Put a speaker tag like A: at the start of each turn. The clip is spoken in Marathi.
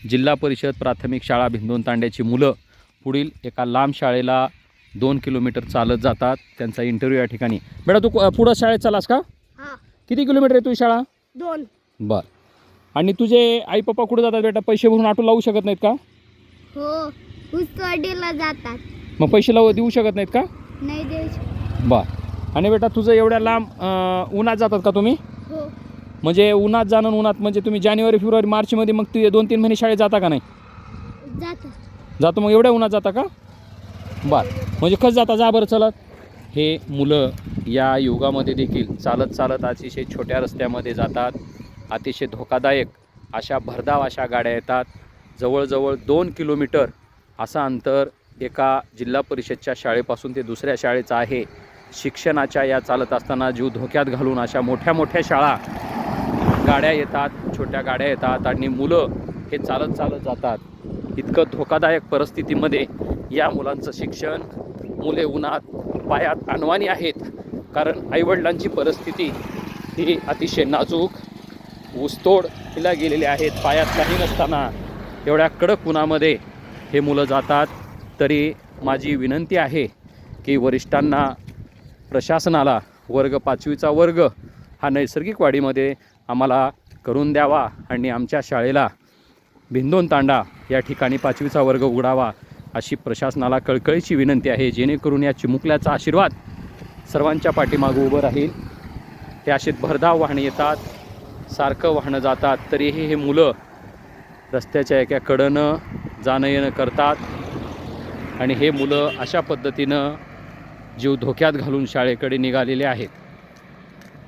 A: जिल्हा परिषद प्राथमिक शाळा भिंदोनतांड्याची मुलं पुढील एका लांब शाळेला 2 किलोमीटर चालत जातात। त्यांचा इंटरव्ह्यू या ठिकाणी। बेटा तू पुढं शाळेत चालास का?
B: हां
A: किती किलोमीटर आहे तुझी शाळा?
B: 2।
A: बर। आणि तुझे आई पप्पा कुठे जातात बेटा? पैसे भरून ऑटो लावू शकत नाहीत का?
B: हो उसतोडीला जातात।
A: मग पैसे देऊ शकत नाहीत का?
B: नाही देऊ।
A: बर। आणि बेटा तुझं एवढ्या लांब उन्हात जातात का तुम्ही?
B: हो
A: म्हणजे उन्हात जाणं उन्हात म्हणजे तुम्ही जानेवारी फेब्रुवारी मार्चमध्ये मग तू 2-3 महिने शाळेत जाता का नाही?
B: जातात।
A: जातो। मग एवढ्या उन्हात जाता का? बर। म्हणजे कसं जाता? जा बरं चलत। हे मुलं या युगामध्ये देखील चालत चालत अतिशय छोट्या रस्त्यामध्ये जातात। अतिशय धोकादायक अशा भरधाव अशा गाड्या येतात। जवळजवळ 2 किलोमीटर असं अंतर एका जिल्हा परिषदच्या शाळेपासून ते दुसऱ्या शाळेचं आहे। शिक्षणाच्या या चालत असताना जीव धोक्यात घालून अशा मोठ्या मोठ्या शाळा गाड्या येतात, छोट्या गाड्या येतात आणि मुलं हे चालत चालत जातात। इतकं धोकादायक परिस्थितीमध्ये या मुलांचं शिक्षण, मुले उन्हात पायात अनवाणी आहेत, कारण आईवडिलांची परिस्थिती ही अतिशय नाजूक, ऊसतोड हिला गेलेले आहेत। पायात काही नसताना एवढ्या कडक उन्हामध्ये हे मुलं जातात। तरी माझी विनंती आहे की वरिष्ठांना, प्रशासनाला वर्ग 5वीचा वर्ग हा नैसर्गिक वाढीमध्ये आम्हाला करून द्यावा आणि आमच्या शाळेला भिंदोनतांडा या ठिकाणी 5वीचा वर्ग उघडावा अशी प्रशासनाला कळकळीची विनंती आहे, जेणेकरून या चिमुकल्याचा आशीर्वाद सर्वांच्या पाठीमागे उभं राहील। हे असे भरधाव वाहने येतात, सारखं वाहनं जातात, तरीही हे मुलं रस्त्याच्या एका कडेनं जाणं येणं करतात आणि हे मुलं अशा पद्धतीनं जीव धोक्यात घालून शाळेकडे निघालेले आहेत।